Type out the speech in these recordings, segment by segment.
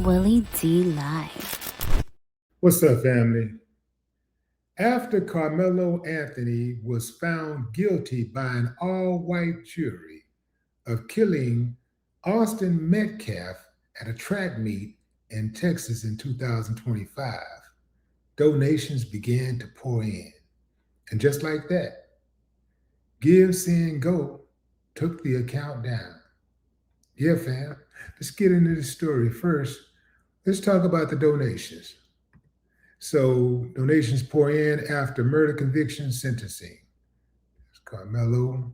Willie D Live. What's up, family? After Karmelo Anthony was found guilty by an all-white jury of killing Austin Metcalf at a track meet in Texas in 2025, donations began to pour in. And just like that, GiveSendGo took the account down. Yeah, fam. Let's get into the story. First, let's talk about the donations. So donations pour in after murder conviction sentencing. Karmelo.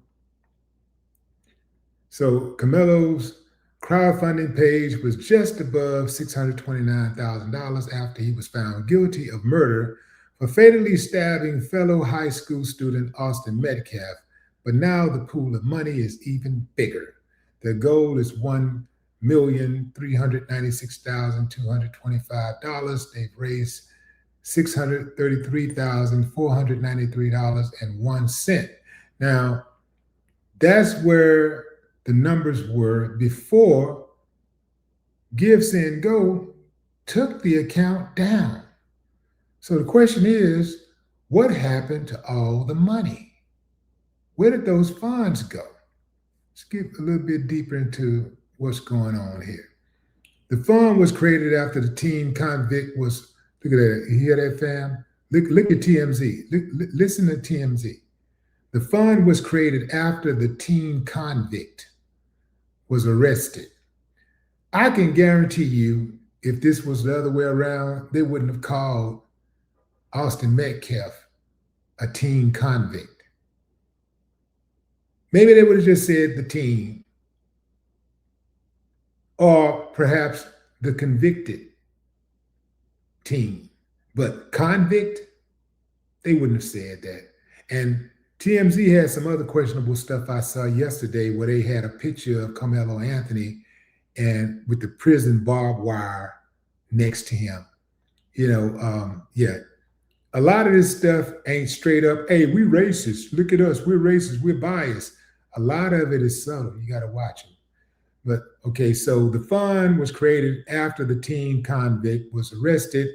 So Karmelo's crowdfunding page was just above $629,000 after he was found guilty of murder for fatally stabbing fellow high school student Austin Metcalf. But now the pool of money is even bigger. The goal is $1,396,225. They've raised $633,493.01. Now, that's where the numbers were before GiveSendGo took the account down. So the question is, what happened to all the money? Where did those funds go? Let's get a little bit deeper into what's going on here. The fund was created after the teen convict was, look at that, you hear that, fam? Look at TMZ, listen to TMZ. The fund was created after the teen convict was arrested. I can guarantee you, if this was the other way around, they wouldn't have called Austin Metcalf a teen convict. Maybe they would have just said the teen, or perhaps the convicted teen. But convict, they wouldn't have said that. And TMZ had some other questionable stuff I saw yesterday where they had a picture of Karmelo Anthony and with the prison barbed wire next to him. Yeah. A lot of this stuff ain't straight up, hey, we racist. Look at us, we're racist, we're biased. A lot of it is subtle. You got to watch it. But okay, so the fund was created after the teen convict was arrested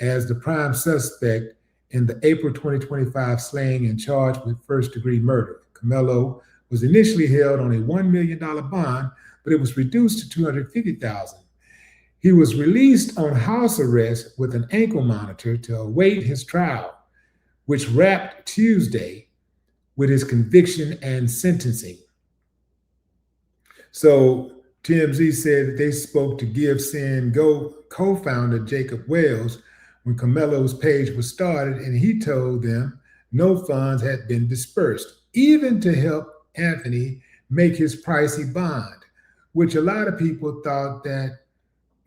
as the prime suspect in the April 2025 slaying and charged with first-degree murder. Karmelo was initially held on a $1 million bond, but it was reduced to $250,000. He was released on house arrest with an ankle monitor to await his trial, which wrapped Tuesday with his conviction and sentencing. So TMZ said that they spoke to GiveSendGo co-founder Jacob Wells when Karmelo's page was started, and he told them no funds had been dispersed, even to help Anthony make his pricey bond, which a lot of people thought that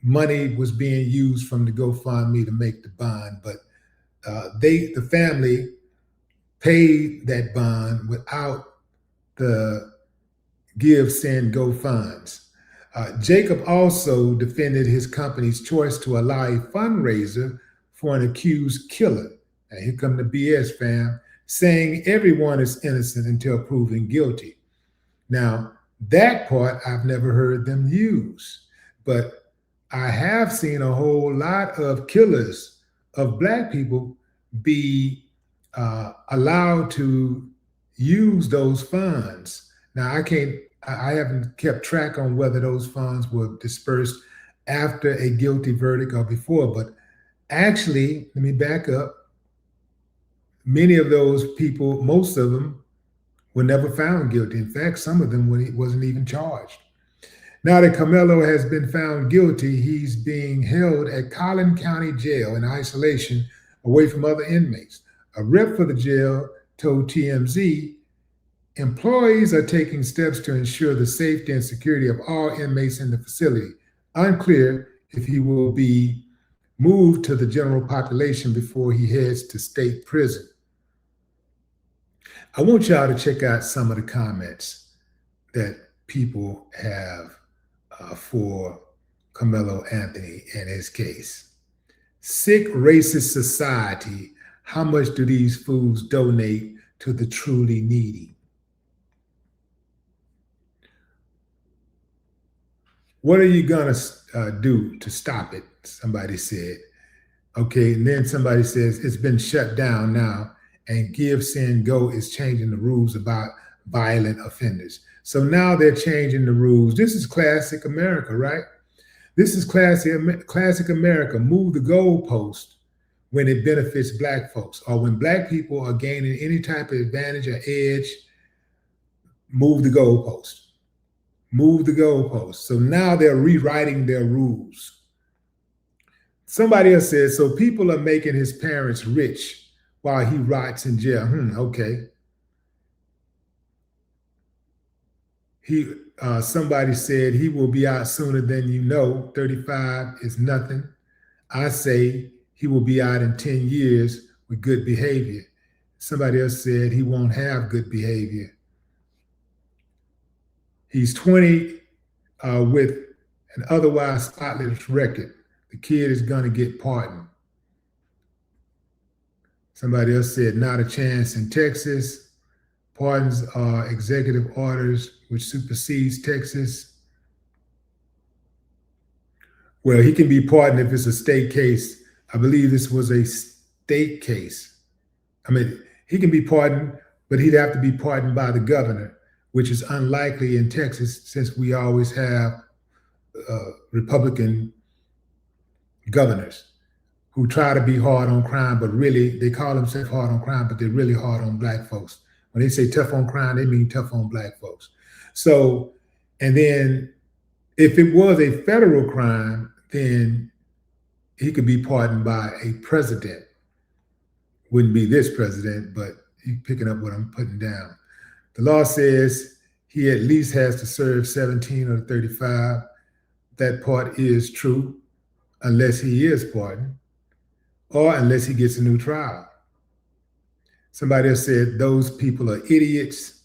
money was being used from the GoFundMe to make the bond, but the family paid that bond without the GiveSendGo funds. Jacob also defended his company's choice to allow a fundraiser for an accused killer. Now, here come the BS, fam, saying everyone is innocent until proven guilty. Now, that part I've never heard them use, but I have seen a whole lot of killers of Black people be allowed to use those funds. Now, I haven't kept track on whether those funds were dispersed after a guilty verdict or before, but actually, let me back up. Many of those people, most of them, were never found guilty. In fact, some of them wasn't even charged. Now that Karmelo has been found guilty, he's being held at Collin County Jail in isolation away from other inmates. A rep for the jail told TMZ, employees are taking steps to ensure the safety and security of all inmates in the facility. Unclear if he will be moved to the general population before he heads to state prison. I want y'all to check out some of the comments that people have for Karmelo Anthony and his case. Sick racist society, how much do these fools donate to the truly needy? What are you going to do to stop it? Somebody said. Okay, and then somebody says it's been shut down now, and GiveSendGo is changing the rules about violent offenders. So now they're changing the rules. This is classic America, right? This is classic America. Move the goalpost when it benefits Black folks, or when Black people are gaining any type of advantage or edge. Move the goalpost. Move the goalpost. So now they're rewriting their rules. Somebody else said, so people are making his parents rich while he rots in jail. Okay. Somebody said he will be out sooner than you know. 35 is nothing. I say he will be out in 10 years with good behavior. Somebody else said he won't have good behavior. He's 20 with an otherwise spotless record. The kid is going to get pardoned. Somebody else said not a chance in Texas. Pardons are executive orders which supersedes Texas. Well, he can be pardoned if it's a state case. I believe this was a state case. I mean, he can be pardoned, but he'd have to be pardoned by the governor, which is unlikely in Texas since we always have Republican governors who try to be hard on crime, but really they call themselves hard on crime, but they're really hard on Black folks. When they say tough on crime, they mean tough on Black folks. So, and then if it was a federal crime, then he could be pardoned by a president. Wouldn't be this president, but you picking up what I'm putting down. The law says he at least has to serve 17 or 35. That part is true, unless he is pardoned or unless he gets a new trial. Somebody else said those people are idiots.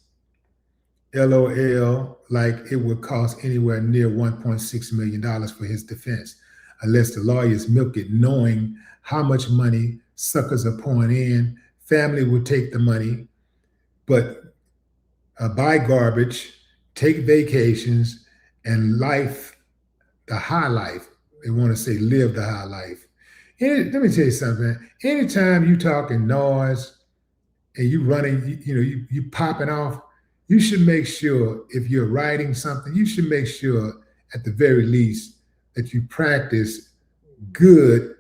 LOL, like it would cost anywhere near $1.6 million for his defense, unless the lawyers milk it, knowing how much money suckers are pouring in. Family will take the money, but buy garbage, take vacations, and life, the high life. They want to say live the high life. And let me tell you something. Anytime you talking noise and you running, you popping off, you should make sure if you're writing something, you should make sure at the very least that you practice good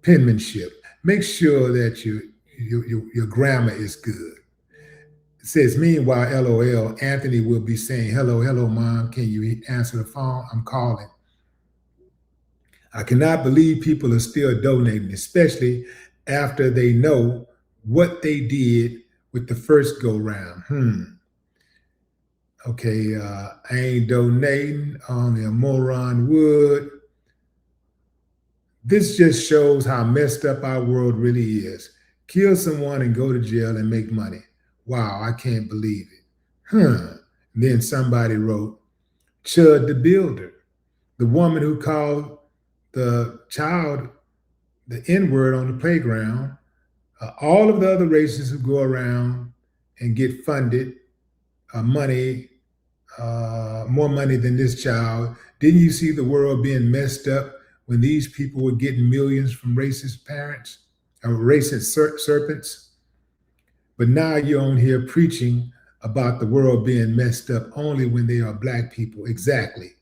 penmanship. Make sure that your grammar is good. It says, meanwhile, LOL, Anthony will be saying, hello, mom, can you answer the phone? I'm calling. I cannot believe people are still donating, especially after they know what they did with the first go round. Okay, I ain't donating, only a moron would. This just shows how messed up our world really is. Kill someone and go to jail and make money. Wow, I can't believe it. Then somebody wrote, Chud the Builder, the woman who called the child the N-word on the playground, all of the other racists who go around and get funded money, more money than this child. Didn't you see the world being messed up when these people were getting millions from racist parents or racist serpents? But now you're on here preaching about the world being messed up only when they are Black people. Exactly.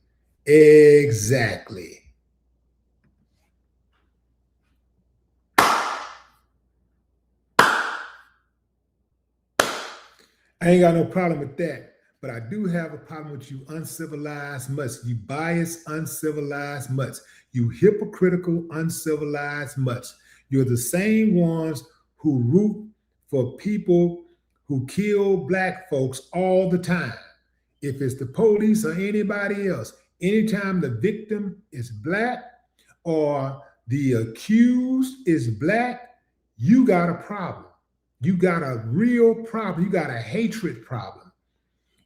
I ain't got no problem with that, but I do have a problem with you uncivilized mutts, you biased, uncivilized mutts, you hypocritical, uncivilized mutts. You're the same ones who root for people who kill Black folks all the time. If it's the police or anybody else, anytime the victim is Black or the accused is Black, you got a problem. You got a real problem. You got a hatred problem.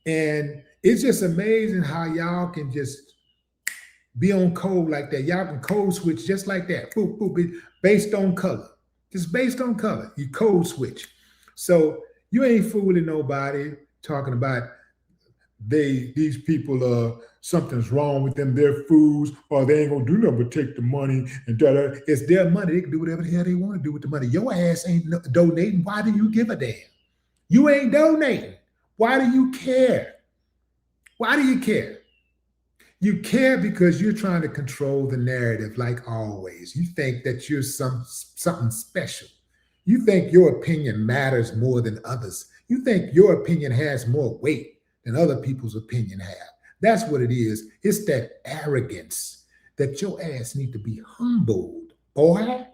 And it's just amazing how y'all can just be on code like that. Y'all can code switch just like that. Boop, boop, based on color. Just based on color. You code switch. So you ain't fooling nobody talking about these people something's wrong with them, their foods, or they ain't gonna do nothing but take the money and da-da. It's their money. They can do whatever the hell they want to do with the money. Your ass ain't donating. Why do you give a damn? You ain't donating. Why do you care? Why do you care? You care because you're trying to control the narrative, like always. You think that you're something special. You think your opinion matters more than others. You think your opinion has more weight than other people's opinion have. That's what it is. It's that arrogance that your ass need to be humbled, boy.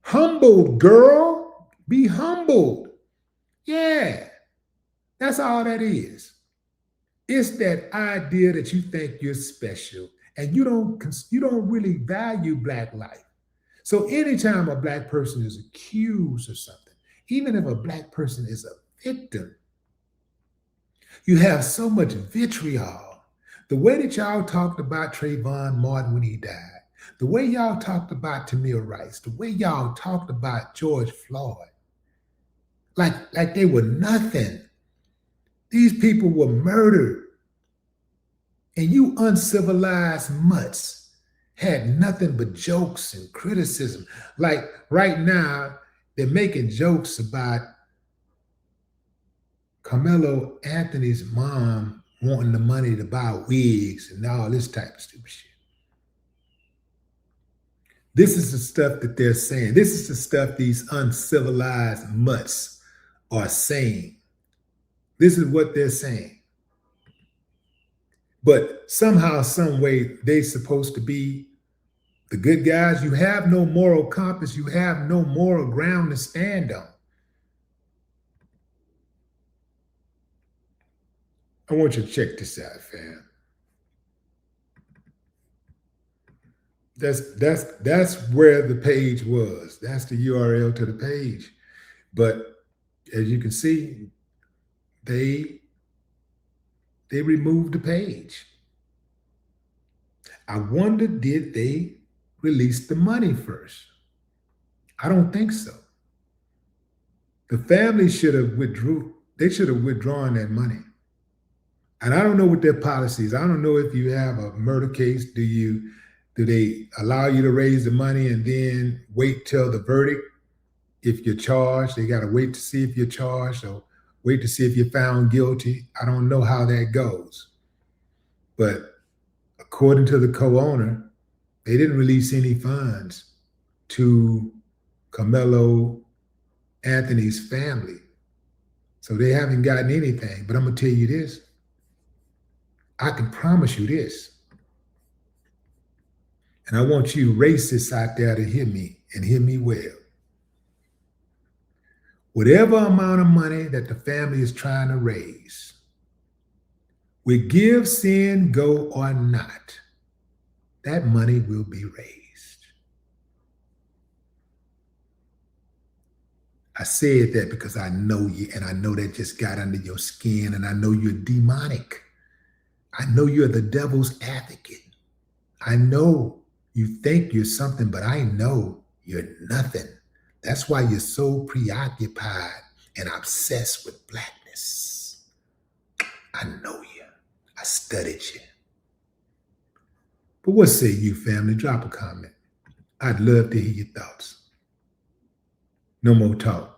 Humbled, girl. Be humbled. Yeah, that's all that is. It's that idea that you think you're special and you don't really value Black life. So anytime a Black person is accused of something, even if a Black person is a victim, you have so much vitriol. The way that y'all talked about Trayvon Martin when he died, the way y'all talked about Tamir Rice, the way y'all talked about George Floyd, like they were nothing. These people were murdered. And you uncivilized mutts had nothing but jokes and criticism. Like right now, they're making jokes about Karmelo Anthony's mom wanting the money to buy wigs and all this type of stupid shit. This is the stuff that they're saying. This is the stuff these uncivilized mutts are saying. This is what they're saying. But somehow, some way, they're supposed to be the good guys. You have no moral compass. You have no moral ground to stand on. I want you to check this out, fam. That's where the page was. That's the URL to the page. But as you can see, they removed the page. I wonder, did they release the money first? I don't think so. The family should have withdrawn that money. And I don't know what their policy is. I don't know if you have a murder case, do they allow you to raise the money and then wait till the verdict? If you're charged, they got to wait to see if you're charged or wait to see if you're found guilty. I don't know how that goes. But according to the co-owner, they didn't release any funds to Karmelo Anthony's family. So they haven't gotten anything. But I'm going to tell you this. I can promise you this. And I want you racists out there to hear me and hear me well. Whatever amount of money that the family is trying to raise, with give, send, go, or not, that money will be raised. I said that because I know you, and I know that just got under your skin, and I know you're demonic. I know you're the devil's advocate. I know you think you're something, but I know you're nothing. That's why you're so preoccupied and obsessed with Blackness. I know you. I studied you. But what say you, family? Drop a comment. I'd love to hear your thoughts. No more talk.